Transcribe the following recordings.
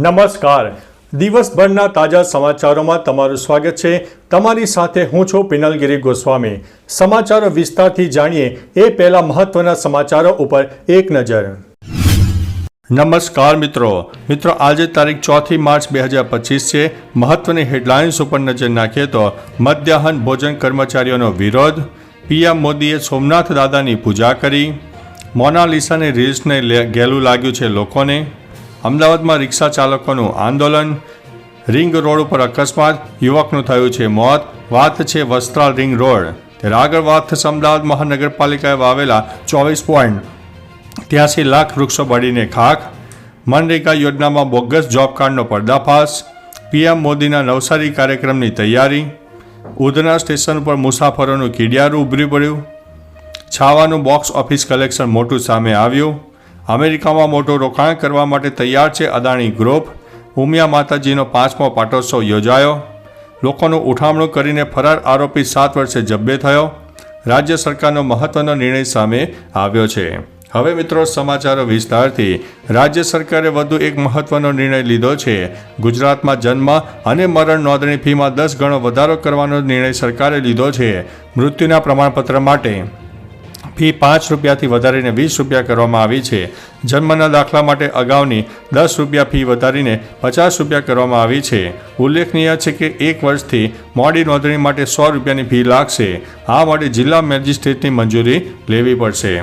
નમસ્કાર. દિવસભરના તાજા સમાચારોમાં તમારું સ્વાગત છે. તમારી સાથે હું છું પિનલગીરી ગોસ્વામી. સમાચારો વિસ્તારથી જાણીએ એ પહેલા મહત્વના સમાચારો ઉપર એક નજર. નમસ્કાર મિત્રો. આજે તારીખ 4 માર્ચ 2025 છે. મહત્વની હેડલાઇન્સ ઉપર નજર નાખીએ તો મધ્યાહન ભોજન કર્મચારીઓનો વિરોધ, પીએમ મોદીએ સોમનાથ દાદાની પૂજા કરી, મોનાલિસાની રીલ્સને ગેલું લાગ્યું છે લોકોને, અમદાવાદમાં રિક્ષા ચાલકોનું આંદોલન, રિંગ રોડ ઉપર અકસ્માત, યુવકનું થયું છે મોત. વાત છે વસ્ત્રાલ રિંગ રોડ. ત્યારે આગળ વાત થશે અમદાવાદ મહાનગરપાલિકાએ વાવેલા 24.83 લાખ વૃક્ષો બળીને ખાખ, મનરેગા યોજનામાં બોગસ જોબ કાર્ડનો પર્દાફાશ, પીએમ મોદીના નવસારી કાર્યક્રમની તૈયારી, ઉધના સ્ટેશન પર મુસાફરોનું કીડિયારું ઉભરી પડ્યું, છાવાનું બોક્સ ઓફિસ કલેક્શન મોટું સામે આવ્યું, અમેરિકામાં મોટું રોકાણ કરવા માટે તૈયાર છે અદાણી ગ્રુપ, ઉમિયા માતાજીનો 5મો પાટોત્સવ યોજાયો, લોકોનું ઉઠામણું કરીને ફરાર આરોપી 7 વર્ષે જબ્બે થયો, રાજ્ય સરકારનો મહત્વનો નિર્ણય સામે આવ્યો છે. હવે મિત્રો સમાચારો વિસ્તારથી. રાજ્ય સરકારે વધુ એક મહત્વનો નિર્ણય લીધો છે. ગુજરાતમાં જન્મ અને મરણ નોંધણી ફીમાં 10 ગણો વધારો કરવાનો નિર્ણય સરકારે લીધો છે. મૃત્યુના પ્રમાણપત્ર માટે ફી 5 રૂપિયાથી વધારીને 20 રૂપિયા કરવામાં આવી છે. જન્મના દાખલા માટે અગાઉની 10 રૂપિયા ફી વધારીને 50 રૂપિયા કરવામાં આવી છે. ઉલ્લેખનીય છે કે 1 વર્ષથી મોડી નોંધણી માટે 100 રૂપિયાની ફી લાગશે. આ માટે જિલ્લા મેજિસ્ટ્રેટની મંજૂરી લેવી પડશે.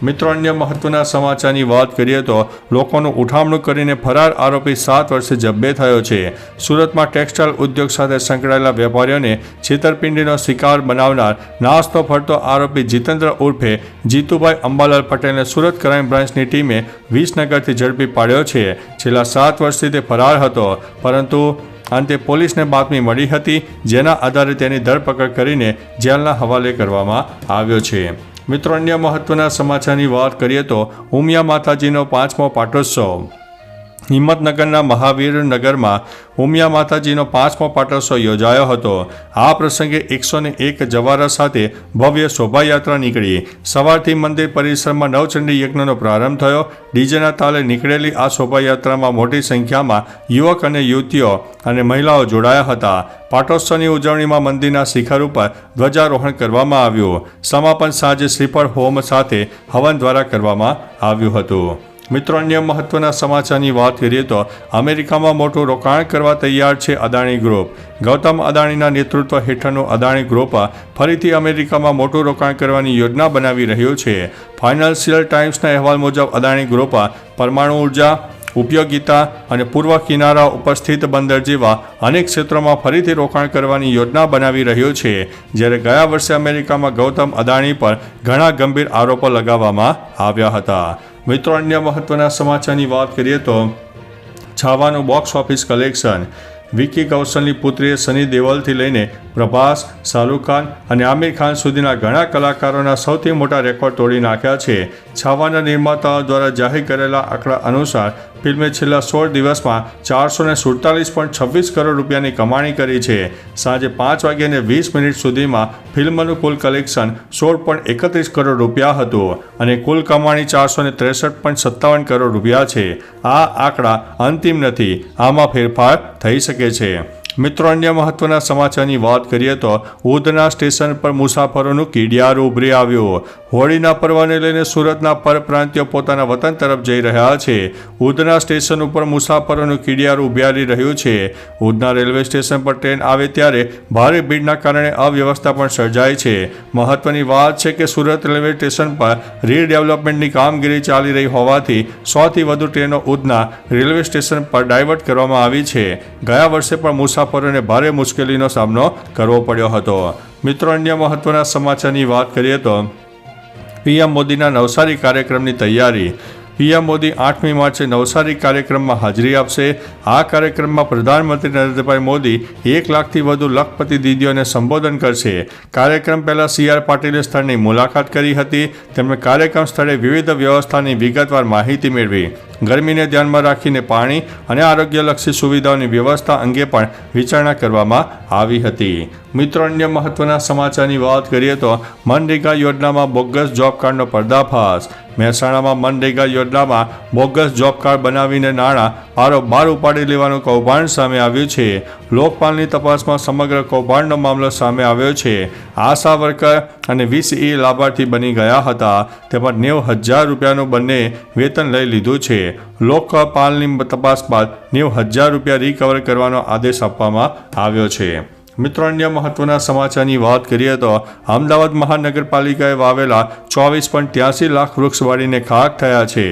મિત્રો, અન્ય મહત્વના સમાચારની વાત કરીએ તો લોકોનું ઉઠામણું કરીને ફરાર આરોપી 7 વર્ષે જબ્બે થયો છે. સુરતમાં ટેક્સટાઇલ ઉદ્યોગ સાથે સંકળાયેલા વેપારીઓને છેતરપિંડીનો શિકાર બનાવનાર નાસ્તો ફરતો આરોપી જીતેન્દ્ર ઉર્ફે જીતુભાઈ અંબાલાલ પટેલને સુરત ક્રાઇમ બ્રાન્ચની ટીમે વિસનગરથી ઝડપી પાડ્યો છે. છેલ્લા 7 વર્ષથી તે ફરાર હતો, પરંતુ અંતે પોલીસને બાતમી મળી હતી, જેના આધારે તેની ધરપકડ કરીને જેલના હવાલે કરવામાં આવ્યો છે. મિત્રો, અન્ય મહત્વના સમાચારની વાત કરીએ તો ઉમિયા માતાજીનો 5મો પાટોત્સવ. હિંમતનગરના મહાવીરનગરમાં ઉમિયા માતાજીનો 5મો પાટોત્સવ યોજાયો હતો. આ પ્રસંગે 101 જવારા સાથે ભવ્ય શોભાયાત્રા નીકળી. સવારથી મંદિર પરિસરમાં નવચંડી યજ્ઞનો પ્રારંભ થયો. ડીજેના તાલે નીકળેલી આ શોભાયાત્રામાં મોટી સંખ્યામાં યુવક અને યુવતીઓ અને મહિલાઓ જોડાયા હતા. પાટોત્સવની ઉજવણીમાં મંદિરના શિખર ઉપર ધ્વજારોહણ કરવામાં આવ્યું. સમાપન સાંજે શ્રીફળ હોમ સાથે હવન દ્વારા કરવામાં આવ્યું હતું. મિત્રો, અન્ય મહત્વના સમાચારની વાત કરીએ તો અમેરિકામાં મોટું રોકાણ કરવા તૈયાર છે અદાણી ગ્રુપ. ગૌતમ અદાણીના નેતૃત્વ હેઠળનું અદાણી ગ્રુપ ફરીથી અમેરિકામાં મોટું રોકાણ કરવાની યોજના બનાવી રહ્યું છે. ફાઇનાન્શિયલ ટાઈમ્સના અહેવાલ મુજબ અદાણી ગ્રુપ પરમાણુ ઉર્જા, ઉપયોગિતા અને પૂર્વ કિનારા ઉપર સ્થિત બંદર જેવા અનેક ક્ષેત્રોમાં ફરીથી રોકાણ કરવાની યોજના બનાવી રહ્યું છે. જ્યારે ગયા વર્ષે અમેરિકામાં ગૌતમ અદાણી પર ઘણા ગંભીર આરોપો લગાવવામાં આવ્યા હતા. મિત્રો, અન્ય મહત્વના સમાચારની વાત કરીએ તો છાવાનું બોક્સ ઓફિસ કલેક્શન. વિકી કૌશલની પુત્રીએ સની દેઓલથી લઈને પ્રભાસ, શાહરૂખ ખાન અને આમિર ખાન સુધીના ઘણા કલાકારોના સૌથી મોટા રેકોર્ડ તોડી નાખ્યા છે. છાવાના નિર્માતાઓ દ્વારા જાહેર કરેલા આંકડા અનુસાર ફિલ્મે છેલ્લા 16 દિવસમાં 447.26 કરોડ રૂપિયાની કમાણી કરી છે. સાંજે 5:20 સુધીમાં ફિલ્મનું કુલ કલેક્શન 16.31 કરોડ રૂપિયા હતું અને કુલ કમાણી 463.57 કરોડ રૂપિયા છે. આ આંકડા અંતિમ નથી, આમાં ફેરફાર થઈ શકે છે. મિત્રો, અન્ય મહત્વના સમાચારની વાત કરીએ તો ઉધના સ્ટેશન પર મુસાફરોનું કીડિયારું ઉભરી આવ્યું. હોળીના પર્વને લઈને સુરતના પરપ્રાંતિયો પોતાના વતન તરફ જઈ રહ્યા છે. ઉધના સ્ટેશન ઉપર મુસાફરોનું કીડિયારું ઉભરી રહ્યું છે. ઉધના રેલવે સ્ટેશન પર ટ્રેન આવે ત્યારે ભારે ભીડના કારણે અવ્યવસ્થા પણ સર્જાય છે. મહત્વની વાત છે કે સુરત રેલવે સ્ટેશન પર રીડેવલપમેન્ટની કામગીરી ચાલી રહી હોવાથી 100થી વધુ ટ્રેનો ઉધના રેલવે સ્ટેશન પર ડાયવર્ટ કરવામાં આવી છે. ગયા વર્ષે પણ મુસાફરોને ભારે મુશ્કેલીનો સામનો કરવો પડ્યો હતો. મિત્રો, અન્ય મહત્વના સમાચારની વાત કરીએ તો પીએમ મોદીના નવસારી કાર્યક્રમની તૈયારી. પીએમ મોદી 8મી માર્ચે નવસારી કાર્યક્રમમાં હાજરી આપશે. આ કાર્યક્રમમાં પ્રધાનમંત્રી નરેન્દ્રભાઈ મોદી 1 લાખથી વધુ લખપતિ દીદીઓને સંબોધન કરશે. કાર્યક્રમ પહેલા CR પાટીલે સ્થળની મુલાકાત કરી હતી. તેમણે કાર્યક્રમ સ્થળે વિવિધ વ્યવસ્થાની વિગતવાર માહિતી મેળવી. ગરમીને ધ્યાનમાં રાખીને પાણી અને આરોગ્યલક્ષી સુવિધાઓની વ્યવસ્થા અંગે પણ વિચારણા કરવામાં આવી હતી. મિત્રો, અન્ય મહત્વના સમાચારની વાત કરીએ તો મનરેગા યોજનામાં બોગસ જોબ કાર્ડનો પર્દાફાશ. મહેસાણામાં મનરેગા યોજનામાં બોગસ જોબ કાર્ડ બનાવીને નાણાં બારોબાર ઉપાડી લેવાનું કૌભાંડ સામે આવ્યું છે. લોકપાલની તપાસમાં સમગ્ર કૌભાંડનો મામલો સામે આવ્યો છે. આશા વર્કર અને 20 લાભાર્થી બની ગયા હતા. તેમાં 90,000 રૂપિયાનું બંને વેતન લઈ લીધું છે. લોકપાલની તપાસ બાદ 90,000 રૂપિયા રિકવર કરવાનો આદેશ આપવામાં આવ્યો છે. મિત્રો, અન્ય મહત્વના સમાચારની વાત કરીએ તો અમદાવાદ મહાનગરપાલિકાએ વાવેલા 24.83 લાખ વૃક્ષ વાળીને ખાક થયા છે.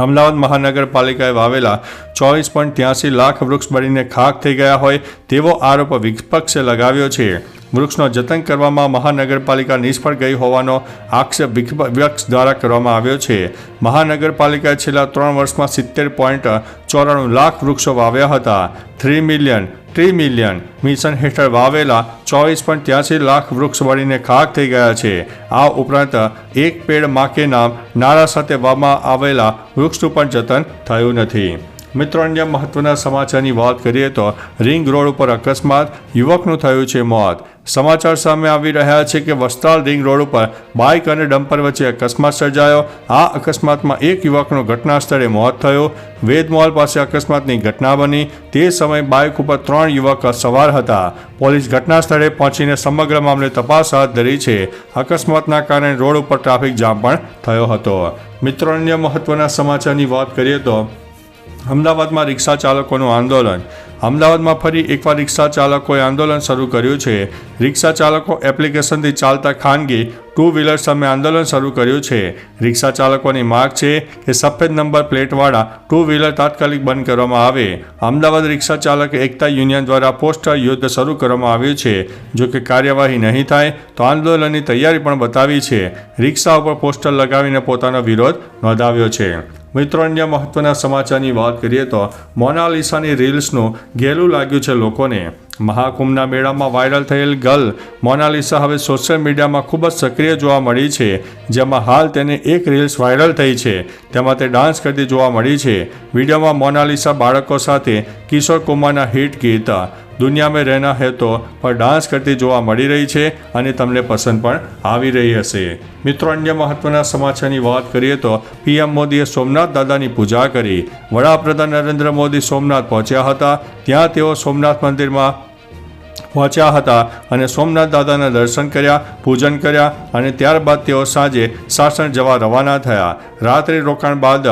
અમદાવાદ મહાનગરપાલિકાએ વાવેલા 24.83 લાખ વૃક્ષ બળીને ખાક થઈ ગયા હોય તેવો આરોપ વિપક્ષે લગાવ્યો છે. વૃક્ષનો જતન કરવામાં મહાનગરપાલિકા નિષ્ફળ ગઈ હોવાનો આક્ષેપ વિપક્ષ દ્વારા કરવામાં આવ્યો છે. મહાનગરપાલિકાએ છેલ્લા 3 વર્ષમાં 70.94 લાખ વૃક્ષો વાવ્યા હતા. 3 મિલિયન મિશન હેઠળ વાવેલા 24.83 લાખ વૃક્ષ વળીને ખાક થઈ ગયા છે. આ ઉપરાંત એક પેડ માં કે નામ નારા સાથે વાવવામાં આવેલા વૃક્ષનું પણ જતન થયું નથી. મિત્રો, અન્ય મહત્વના સમાચારની વાત કરીએ તો રિંગ રોડ ઉપર અકસ્માત, યુવકનું થયું છે મોત. સમાચાર સામે આવી રહ્યા છે કે વસ્ત્રાલ રિંગ રોડ ઉપર બાઇક અને ડમ્પર વચ્ચે અકસ્માત સર્જાયો. આ અકસ્માતમાં એક યુવકનું ઘટના સ્થળે મોત થયું. વેદમોલ પાસે અકસ્માતની ઘટના બની. તે સમયે બાઇક ઉપર 3 યુવક સવાર હતા. પોલીસ ઘટના સ્થળે પહોંચીને સમગ્ર મામલે તપાસ હાથ ધરી છે. અકસ્માતના કારણે રોડ ઉપર ટ્રાફિક જામ પણ થયો હતો. મિત્રો, અન્ય મહત્વના સમાચારની વાત કરીએ તો અમદાવાદમાં રિક્ષા ચાલકોનું આંદોલન. અમદાવાદમાં ફરી એકવાર રિક્ષા ચાલકોએ આંદોલન શરૂ કર્યું છે. રિક્ષા ચાલકો એપ્લિકેશનથી ચાલતા ખાનગી 2 વ્હીલર સામે આંદોલન શરૂ કર્યું છે. રિક્ષા ચાલકોની માંગ છે કે સફેદ નંબર પ્લેટવાળા 2 વ્હીલર તાત્કાલિક બંધ કરવામાં આવે. અમદાવાદ રિક્ષા ચાલક એકતા યુનિયન દ્વારા પોસ્ટર યુદ્ધ શરૂ કરવામાં આવ્યું છે. જો કે કાર્યવાહી નહીં થાય તો આંદોલનની તૈયારી પણ બતાવી છે. રિક્ષા ઉપર પોસ્ટર લગાવીને પોતાનો વિરોધ નોંધાવ્યો છે. મિત્રો, અન્ય મહત્વના સમાચારની વાત કરીએ તો મોનાલિસાની રીલ્સનું ઘેલું લાગ્યું છે લોકોને. મહાકુંભના મેળામાં વાયરલ થયેલ ગર્લ મોનાલિસા હવે સોશિયલ મીડિયામાં ખૂબ જ સક્રિય જોવા મળી છે. જેમાં હાલ તેને એક રીલ્સ વાયરલ થઈ છે. તેમાં તે ડાન્સ કરતી જોવા મળી છે. વિડીયોમાં મોનાલિસા બાળકો સાથે કિશોર કુમારના હિટ ગીત દુનિયા મેં રહેના હૈ તો પર ડાન્સ કરતી જોવા મળી રહી છે અને તમને પસંદ પણ આવી રહી હશે. મિત્રો, અન્ય મહત્વના સમાચારની વાત કરીએ તો પીએમ મોદીએ સોમનાથ દાદાની પૂજા કરી. વડાપ્રધાન નરેન્દ્ર મોદી સોમનાથ પહોંચ્યા હતા. ત્યાં તેઓ સોમનાથ મંદિરમાં પહોંચ્યા હતા અને સોમનાથ દાદાના દર્શન કર્યા, પૂજન કર્યા અને ત્યારબાદ તેઓ સાંજે સાસણ જવા રવાના થયા. રાત્રિ રોકાણ બાદ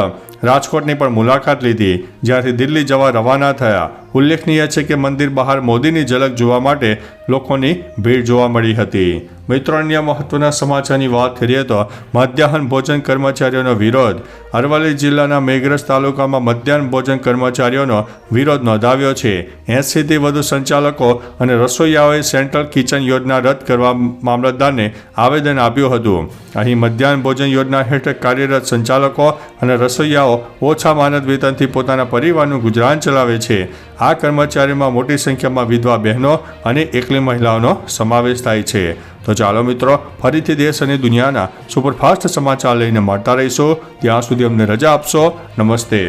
રાજકોટની પણ મુલાકાત લીધી, જ્યાંથી દિલ્હી જવા રવાના થયા. ઉલ્લેખનીય છે કે મંદિર બહાર મોદીની ઝલક જોવા માટે લોકોની ભીડ જોવા મળી હતી. મિત્રો, અન્ય મહત્વના સમાચારની વાત કરીએ તો મધ્યાહન ભોજન કર્મચારીઓનો વિરોધ. અરવલ્લી જિલ્લાના મેઘરજ તાલુકામાં મધ્યાહન ભોજન કર્મચારીઓનો વિરોધ નોંધાવ્યો છે. 80થી વધુ સંચાલકો અને રસોઈયાઓએ સેન્ટ્રલ કિચન યોજના રદ કરવા મામલતદારને આવેદન આપ્યું હતું. અહીં મધ્યાહન ભોજન યોજના હેઠળ કાર્યરત સંચાલકો અને રસોઈયાઓ ઓછા માનદ વેતનથી પોતાના પરિવારનું ગુજરાન ચલાવે છે. આ કર્મચારીઓમાં મોટી સંખ્યામાં વિધવા બહેનો અને એકલી મહિલાઓનો સમાવેશ થાય છે. તો ચાલો મિત્રો, ફરીથી દેશ અને દુનિયાના સુપરફાસ્ટ સમાચાર લઈને મળતા રહીશું. ત્યાં સુધી અમને રજા આપશો. નમસ્તે.